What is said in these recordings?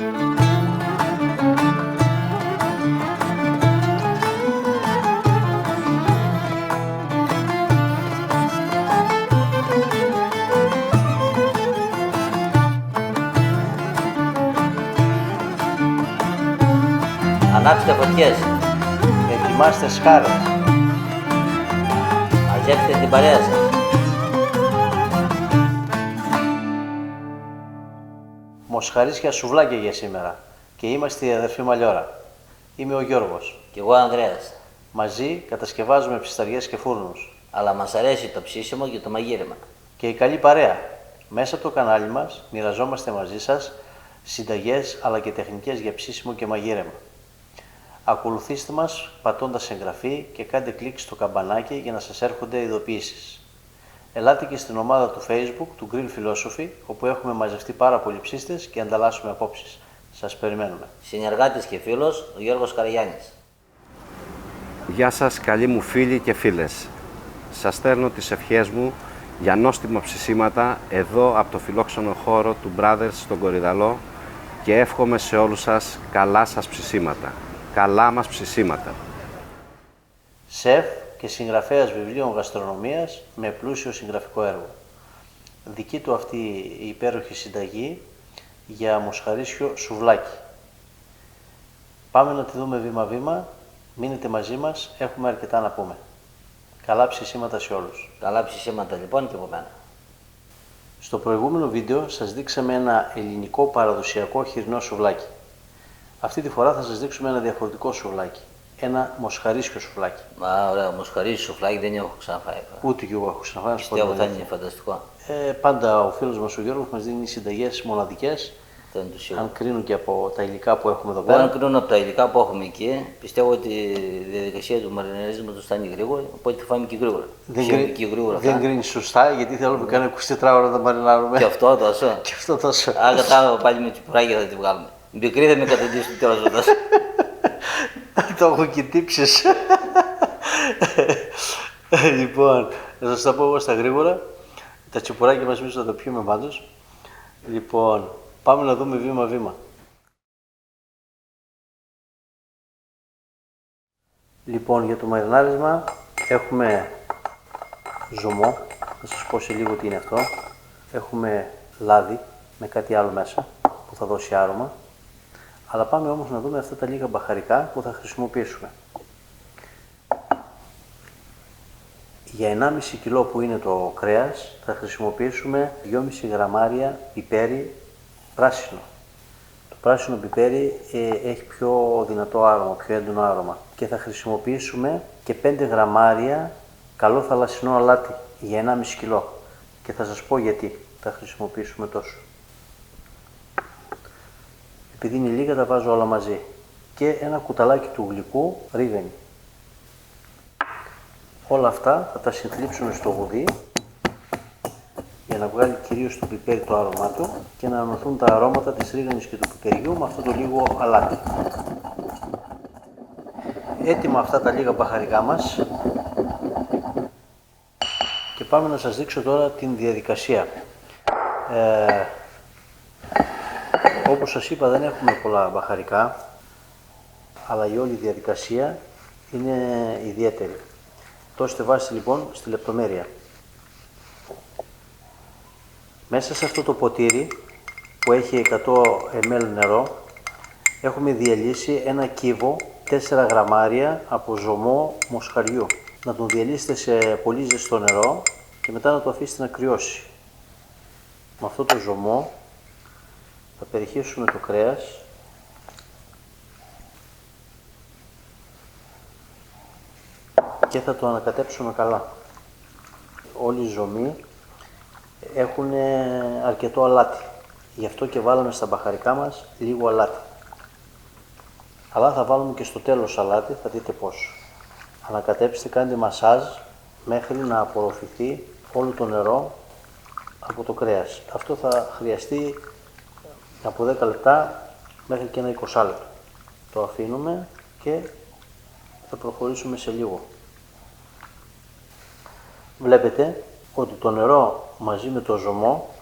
Ανάψτε φωτιές. Ετοιμάστε σκάρες. Μαζέψτε την παρέα σας. Μοσχαρίσια σουβλάκια για σήμερα. Και είμαστε η αδερφή Μαλιόρα. Είμαι ο Γιώργος. Κι εγώ Ανδρέας. Μαζί κατασκευάζουμε ψισταριές και φούρνους. Αλλά μας αρέσει το ψήσιμο και το μαγείρεμα. Και η καλή παρέα. Μέσα από το κανάλι μας μοιραζόμαστε μαζί σας συνταγές αλλά και τεχνικές για ψήσιμο και μαγείρεμα. Ακολουθήστε μας πατώντας εγγραφή και κάντε κλικ στο καμπανάκι για να σας έρχονται ειδοποιήσεις. Ελάτε και στην ομάδα του Facebook του Grill Philosophy, όπου έχουμε μαζευτεί πάρα πολλοί ψήστες και ανταλλάσσουμε απόψεις. Σας περιμένουμε. Συνεργάτης και φίλος, ο Γιώργος Καραγιάννης. Γεια σας καλοί μου φίλοι και φίλες. Σας στέλνω τις ευχές μου για νόστιμα ψησίματα εδώ από το φιλόξενο χώρο του Brothers στον Κορυδαλό και εύχομαι σε όλους σας καλά σας ψησίματα. Καλά μας ψησίματα. Σεφ και συγγραφέας βιβλίων γαστρονομίας με πλούσιο συγγραφικό έργο. Δική του αυτή η υπέροχη συνταγή για μοσχαρίσιο σουβλάκι. Πάμε να τη δούμε βήμα-βήμα. Μείνετε μαζί μας, έχουμε αρκετά να πούμε. Καλά ψησίματα σε όλους. Καλά ψησίματα λοιπόν και από μένα. Στο προηγούμενο βίντεο σας δείξαμε ένα ελληνικό παραδοσιακό χοιρινό σουβλάκι. Αυτή τη φορά θα σας δείξουμε ένα διαφορετικό σουβλάκι. Ένα μοσχαρίσιο σουβλάκι. Μα ωραία, μοσχαρίσιο σουβλάκι δεν έχω ξαναφάει. Ούτε κι εγώ έχω ξαναφάει. Πιστεύω θα είναι φανταστικό. Πάντα ο φίλος μας ο Γιώργος μας δίνει συνταγές μοναδικές. Αν κρίνουν και από τα υλικά που έχουμε εδώ πέρα. Αν κρίνουν από τα υλικά που έχουμε εκεί, πιστεύω ότι η διαδικασία του μαριναρίσματος θα είναι γρήγορη, οπότε θα φάμε και γρήγορα. Δεν κρίνει σωστά, γιατί θέλουμε κανένα 24 ώρα να τα μαρινάρουμε. Και αυτό τόσο. Και αυτό τόσο. Αν κατάλαβα πάλι με τσιπουράκια θα τη βγάλουμε. Μικρή θα με καταντήσει το τέλος μετά. Το έχω και τύψεις. Λοιπόν, θα σας τα πω εγώ στα γρήγορα. Τα τσιπουράκια μας εμείς θα τα πιούμε πάντως. Λοιπόν, πάμε να δούμε βήμα-βήμα. Λοιπόν, για το μαρινάρισμα έχουμε ζωμό. Θα σας πω σε λίγο τι είναι αυτό. Έχουμε λάδι με κάτι άλλο μέσα που θα δώσει άρωμα. Αλλά πάμε όμως να δούμε αυτά τα λίγα μπαχαρικά που θα χρησιμοποιήσουμε. Για 1,5 κιλό που είναι το κρέας θα χρησιμοποιήσουμε 2,5 γραμμάρια πιπέρι πράσινο. Το πράσινο πιπέρι έχει πιο δυνατό άρωμα, πιο έντονο άρωμα. Και θα χρησιμοποιήσουμε και 5 γραμμάρια καλό θαλασσινό αλάτι για 1,5 κιλό. Και θα σας πω γιατί θα χρησιμοποιήσουμε τόσο. Επειδή είναι λίγα τα βάζω όλα μαζί. Και ένα κουταλάκι του γλυκού ρίγανη. Όλα αυτά θα τα συνθλίψουμε στο γουδί για να βγάλει κυρίως το πιπέρι το άρωμά του και να ανωθούν τα αρώματα της ρίγανης και του πιπεριού με αυτό το λίγο αλάτι. Έτοιμα αυτά τα λίγα μπαχαρικά μας και πάμε να σας δείξω τώρα την διαδικασία. Όπως σας είπα δεν έχουμε πολλά μπαχαρικά, αλλά η όλη διαδικασία είναι ιδιαίτερη. Δώστε βάση λοιπόν στη λεπτομέρεια. Μέσα σε αυτό το ποτήρι που έχει 100 ml νερό έχουμε διαλύσει ένα κύβο 4 γραμμάρια από ζωμό μοσχαριού. Να τον διαλύσετε σε πολύ ζεστό νερό και μετά να το αφήσετε να κρυώσει. Με αυτό το ζωμό θα περιχύσουμε το κρέας και θα το ανακατέψουμε καλά. Όλοι οι ζωμοί έχουν αρκετό αλάτι, γι' αυτό και βάλαμε στα μπαχαρικά μας λίγο αλάτι. Αλλά θα βάλουμε και στο τέλος αλάτι, θα δείτε πόσο. Ανακατέψτε, κάντε μασάζ μέχρι να απορροφηθεί όλο το νερό από το κρέας. Αυτό θα χρειαστεί από 10 λεπτά μέχρι και ένα 20 λεπτό. Το αφήνουμε και θα προχωρήσουμε σε λίγο. Βλέπετε ότι το νερό μαζί με το ζωμό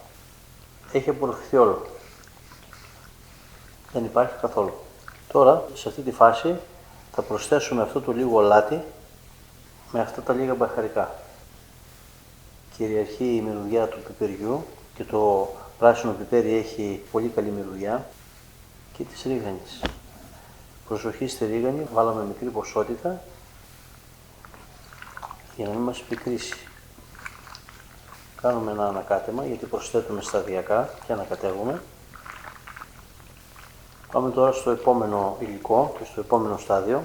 έχει απορροφηθεί όλο. δεν υπάρχει καθόλου. Τώρα, σε αυτή τη φάση, θα προσθέσουμε αυτό το λίγο αλάτι με αυτά τα λίγα μπαχαρικά. Κυριαρχεί η μυρωδιά του πιπεριού και το πράσινο πιπέρι έχει πολύ καλή μυρωδιά και της ρίγανης. Προσοχή στη ρίγανη, βάλαμε μικρή ποσότητα για να μην μας πικρίσει. Κάνουμε ένα ανακάτεμα γιατί προσθέτουμε σταδιακά και ανακατεύουμε. Πάμε τώρα στο επόμενο υλικό και στο επόμενο στάδιο.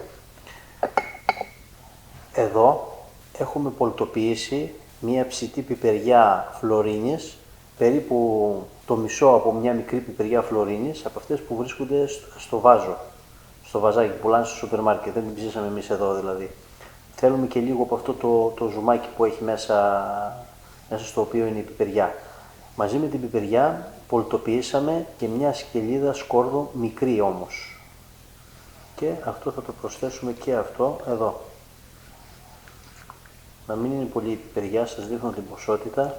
Εδώ έχουμε πολτοποιήσει μία ψητή πιπεριά φλωρίνης, περίπου το μισό από μια μικρή πιπεριά φλωρίνης, από αυτές που βρίσκονται στο βάζο, στο βαζάκι που πουλάνε στο σούπερ μάρκετ, δεν την ψήσαμε εμείς εδώ δηλαδή. Θέλουμε και λίγο από αυτό το ζουμάκι που έχει μέσα στο οποίο είναι η πιπεριά. Μαζί με την πιπεριά πολτοποιήσαμε και μια σκελίδα σκόρδο, μικρή όμως. Και αυτό θα το προσθέσουμε και αυτό εδώ. Να μην είναι πολύ η πιπεριά, σας δείχνω την ποσότητα.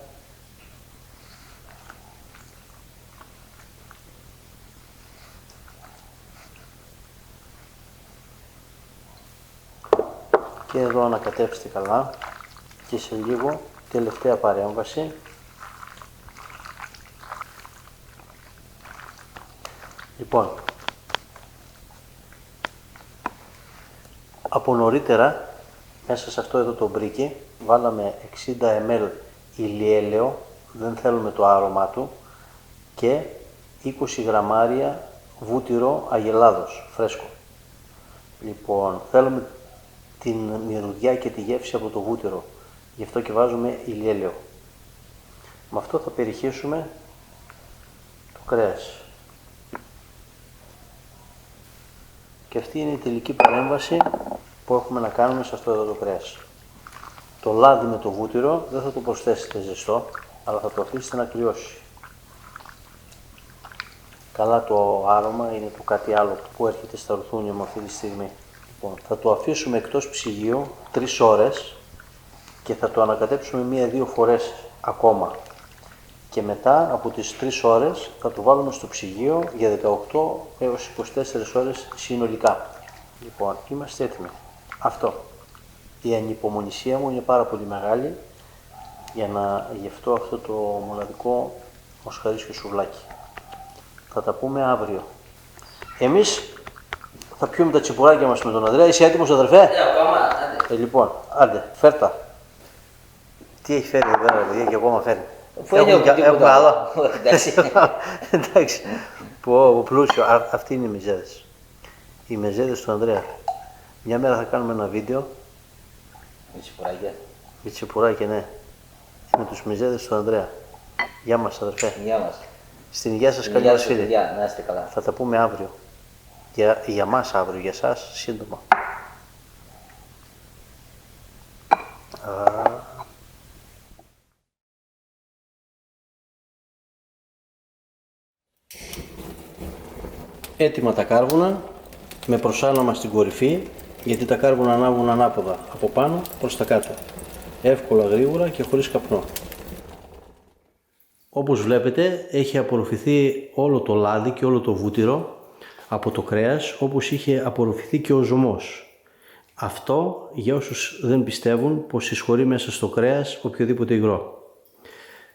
Και εδώ ανακατέψτε καλά και σε λίγο τελευταία παρέμβαση. Λοιπόν, από νωρίτερα μέσα σε αυτό εδώ το μπρίκι βάλαμε 60 ml ηλιέλαιο, δεν θέλουμε το άρωμά του, και 20 γραμμάρια βούτυρο αγελάδος φρέσκο. Λοιπόν, θέλουμε την μυρωδιά και τη γεύση από το βούτυρο, γι' αυτό και βάζουμε ηλιέλαιο. Με αυτό θα περιχύσουμε το κρέας. Και αυτή είναι η τελική παρέμβαση που έχουμε να κάνουμε σε αυτό εδώ το κρέας. Το λάδι με το βούτυρο δεν θα το προσθέσετε ζεστό, αλλά θα το αφήσετε να κρυώσει. Καλά το άρωμα είναι το κάτι άλλο που έρχεται στα ρουθούνια μου αυτή τη στιγμή. Λοιπόν, θα το αφήσουμε εκτός ψυγείου 3 ώρες και θα το ανακατέψουμε 1-2 φορές ακόμα. Και μετά από τις 3 ώρες θα το βάλουμε στο ψυγείο για 18 έως 24 ώρες συνολικά. Λοιπόν, είμαστε έτοιμοι. Αυτό. Η ανυπομονησία μου είναι πάρα πολύ μεγάλη για να γευτώ αυτό το μοναδικό μοσχαρίσιο σουβλάκι. Θα τα πούμε αύριο. Εμείς θα πιούμε τα τσιπουράκια μας με τον Ανδρέα. Είσαι έτοιμος, αδερφέ? Ακόμα, Λοιπόν, άντε, φέρτα. Τι έχει φέρει εδώ, παιδιά, και ακόμα φέρει. Έχουμε άλλο. Εντάξει. Πω, πλούσιο. Αυτοί είναι οι μεζέδες. Οι μεζέδες του Ανδρέα. Μια μέρα θα κάνουμε ένα βίντεο. Με τσιπουράκια. Με τσιπουράκια, ναι. Με τους μεζέδες του Ανδρέα. Γεια μας, αδερφέ. Γεια μας. Στην υγεία σας, καλή μας φίλη. Να είστε καλά. Θα τα πούμε αύριο. Για μας αύριο, για σας σύντομα. Έτοιμα τα κάρβουνα, με προσάλαμα στην κορυφή, γιατί τα κάρβουνα ανάβουν ανάποδα, από πάνω προς τα κάτω. Εύκολα, γρήγορα και χωρίς καπνό. Όπως βλέπετε, έχει απορροφηθεί όλο το λάδι και όλο το βούτυρο από το κρέας, όπως είχε απορροφηθεί και ο ζωμός. Αυτό, για όσους δεν πιστεύουν, πως εισχωρεί μέσα στο κρέας οποιοδήποτε υγρό.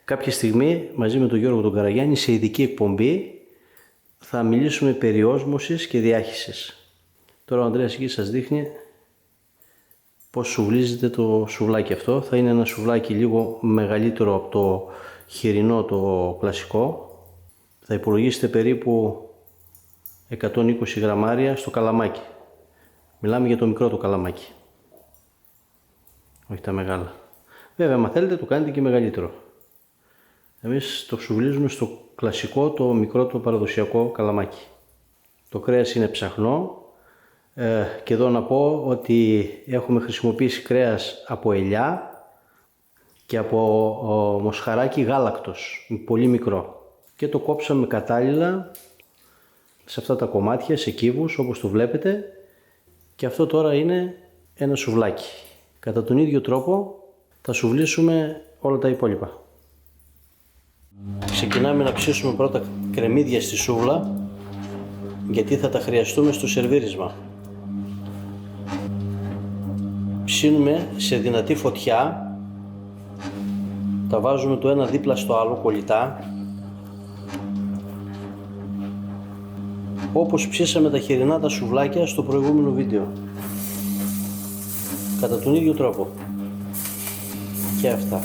Κάποια στιγμή, μαζί με τον Γιώργο τον Καραγιάννη, σε ειδική εκπομπή, θα μιλήσουμε περί όσμωσης και διάχυσης. Τώρα ο Ανδρέας εκεί σας δείχνει πώς σουβλίζεται το σουβλάκι αυτό. Θα είναι ένα σουβλάκι λίγο μεγαλύτερο από το χοιρινό, το κλασικό. Θα υπολογίσετε περίπου 120 γραμμάρια στο καλαμάκι. Μιλάμε για το μικρό το καλαμάκι, όχι τα μεγάλα. Βέβαια, αν θέλετε το κάνετε και μεγαλύτερο. Εμείς το σουβλίζουμε στο κλασικό, το μικρό, το παραδοσιακό καλαμάκι. Το κρέας είναι ψαχνό και εδώ να πω ότι έχουμε χρησιμοποιήσει κρέας από ελιά και από μοσχαράκι γάλακτος, πολύ μικρό. Και το κόψαμε κατάλληλα σε αυτά τα κομμάτια, σε κύβους όπως το βλέπετε, και αυτό τώρα είναι ένα σουβλάκι. Κατά τον ίδιο τρόπο θα σουβλήσουμε όλα τα υπόλοιπα. Ξεκινάμε να ψήσουμε πρώτα κρεμμύδια στη σούβλα γιατί θα τα χρειαστούμε στο σερβίρισμα. Ψήνουμε σε δυνατή φωτιά, τα βάζουμε το ένα δίπλα στο άλλο κολλητά, όπως ψήσαμε τα χοιρινά τα σουβλάκια στο προηγούμενο βίντεο. Κατά τον ίδιο τρόπο. Και αυτά.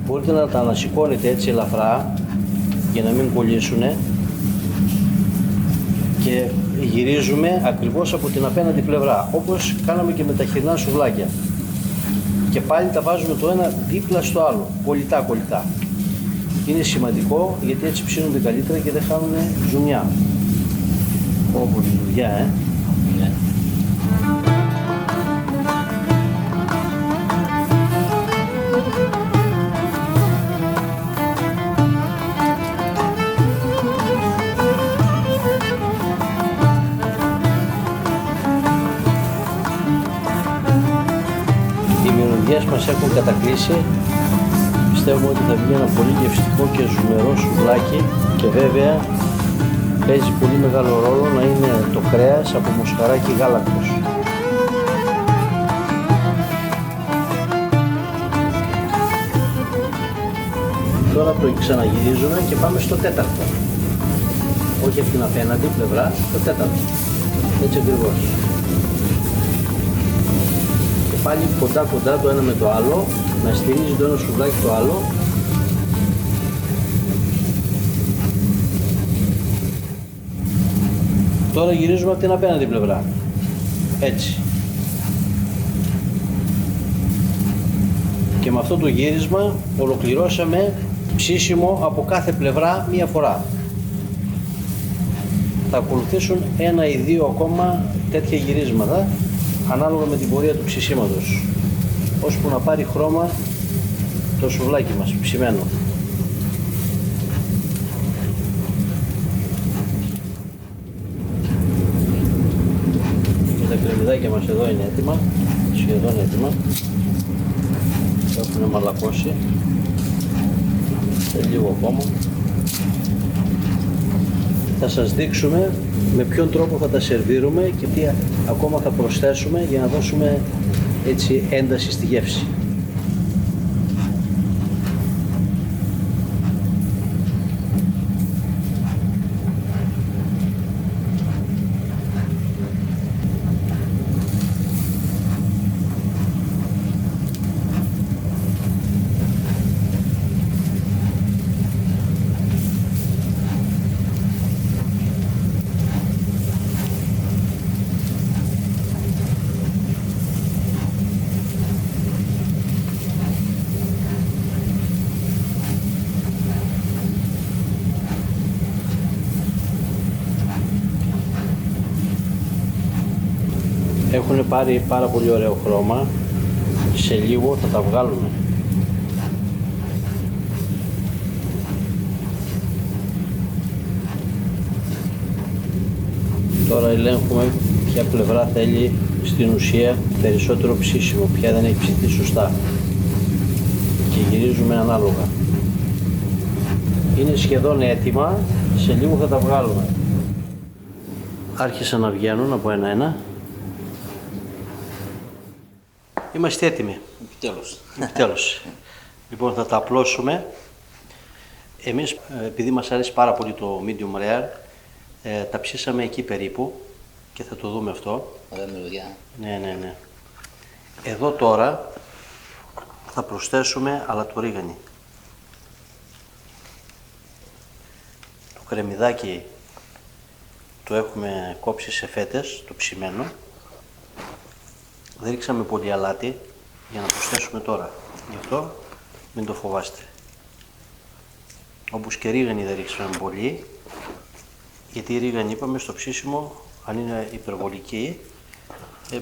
Μπορείτε να τα ανασηκώνετε έτσι ελαφρά για να μην κολλήσουνε και γυρίζουμε ακριβώς από την απέναντι πλευρά, όπως κάναμε και με τα χοιρινά σουβλάκια. Και πάλι τα βάζουμε το ένα δίπλα στο άλλο, κολλητά. Είναι σημαντικό γιατί έτσι ψήνονται καλύτερα και δεν χάνουν ζουμιά. Όπως η δουλειά, Ναι. Οι μυρωδιές μας έχουν κατακλείσει. Πιστεύουμε ότι θα βγει ένα πολύ γευστικό και ζουμερό σουβλάκι και βέβαια παίζει πολύ μεγάλο ρόλο να είναι το κρέας από μοσχαράκι γάλακτος. Τώρα το ξαναγυρίζουμε και πάμε στο τέταρτο. Όχι από την απέναντι πλευρά, το τέταρτο. Έτσι ακριβώς. Και πάλι κοντά το ένα με το άλλο, να στηρίζει το ένα σουβλάκι το άλλο. Τώρα γυρίζουμε από την απέναντι πλευρά. Έτσι. Και με αυτό το γύρισμα ολοκληρώσαμε ψήσιμο από κάθε πλευρά μία φορά. Θα ακολουθήσουν ένα ή δύο ακόμα τέτοια γυρίσματα ανάλογα με την πορεία του ψησίματος, ώσπου να πάρει χρώμα το σουβλάκι μας ψημένο. Και τα κρεμμυδάκια μας εδώ είναι έτοιμα, σχεδόν έτοιμα. Έχουν μαλακώσει σε λίγο ακόμα. Θα σας δείξουμε με ποιον τρόπο θα τα σερβίρουμε και τι ακόμα θα προσθέσουμε για να δώσουμε έτσι ένταση στη γεύση. Έχουν πάρει πάρα πολύ ωραίο χρώμα. Σε λίγο θα τα βγάλουμε. Τώρα ελέγχουμε ποια πλευρά θέλει στην ουσία περισσότερο ψήσιμο, ποια δεν έχει ψηθεί σωστά. Και γυρίζουμε ανάλογα. Είναι σχεδόν έτοιμα, σε λίγο θα τα βγάλουμε. Άρχισαν να βγαίνουν από ένα-ένα. Είμαστε έτοιμοι. Επιτέλους. Λοιπόν, θα τα απλώσουμε. Εμείς, επειδή μας αρέσει πάρα πολύ το medium rare, τα ψήσαμε εκεί περίπου και θα το δούμε αυτό. Ωραία μυρωδιά. Ναι. Εδώ τώρα θα προσθέσουμε αλατορίγανη. Το κρεμμυδάκι το έχουμε κόψει σε φέτες, το ψημένο. Δεν ρίξαμε πολύ αλάτι για να προσθέσουμε τώρα. Γι' αυτό μην το φοβάστε. Όπως και ρίγανη δεν ρίξαμε πολύ, γιατί η ρίγανη είπαμε στο ψήσιμο, αν είναι υπερβολική,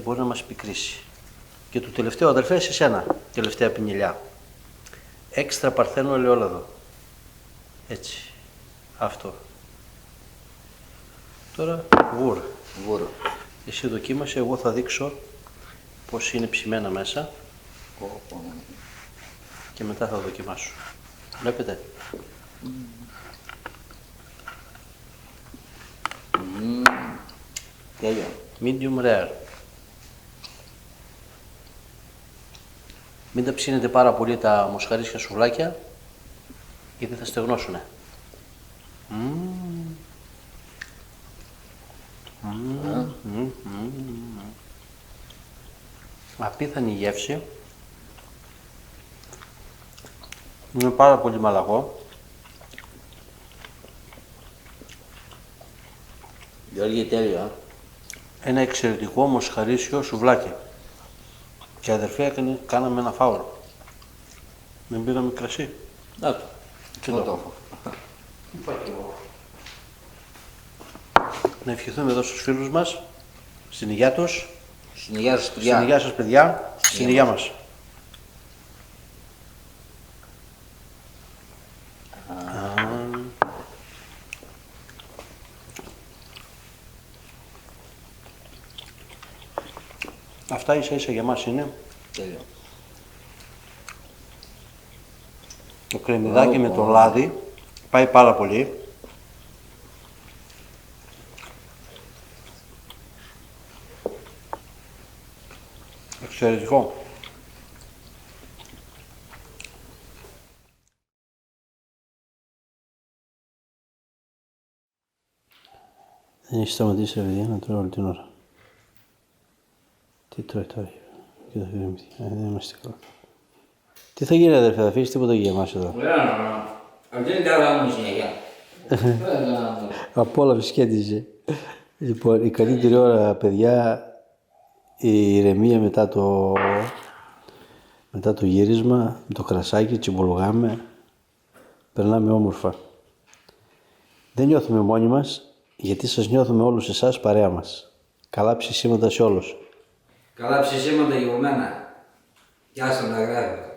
μπορεί να μας πικρίσει. Και το τελευταίο, αδερφέ, σε σένα, τελευταία πινιλιά. Έξτρα παρθένο ελαιόλαδο. Έτσι. Αυτό. Τώρα βούρο. Εσύ δοκίμασε, εγώ θα δείξω πώς είναι ψημένα μέσα. και μετά θα δοκιμάσω. Βλέπετε. Τέλειο. Medium rare. Μην τα ψήνετε πάρα πολύ τα μοσχαρίσια σουβλάκια, γιατί θα στεγνώσουνε. Απίθανη γεύση. Είναι πάρα πολύ μαλακό. Γιώργη, τέλειο. Ένα εξαιρετικό μοσχαρίσιο σουβλάκι. Και αδερφή κάναμε ένα φάουλο. Δεν πήραμε κρασί. Να το. Και το έχω. Να ευχηθούμε εδώ στους φίλους μας, στην υγεία τους, Στην υγεία σας, στην παιδιά. υγεία σας παιδιά, στην υγεία μας. Αυτά ίσα ίσα για μας είναι. Τέλειο. Το κρεμμυδάκι με το λάδι πάει πάρα πολύ. Εξαιρετικό. Δεν έχει σταματήσει παιδιά να τρώει όλη την ώρα. Τι τρώει τώρα, και το γρήμτη. Δεν είμαστε καλά. Τι θα γίνει αδερφέ, θα αφήσεις τίποτα για εμάς εδώ. Αυτή είναι η καλά μου συνέχεια. Από όλα φυσκέντιζε. Λοιπόν, η καλύτερη ώρα παιδιά, η ηρεμία μετά το γύρισμα, με το κρασάκι, τσιμπολογάμε, περνάμε όμορφα. Δεν νιώθουμε μόνοι μας, γιατί σας νιώθουμε όλους εσάς παρέα μας. Καλά ψησίματα σε όλους. Καλά ψησίματα για μένα. Γεια σας, να γράφετε.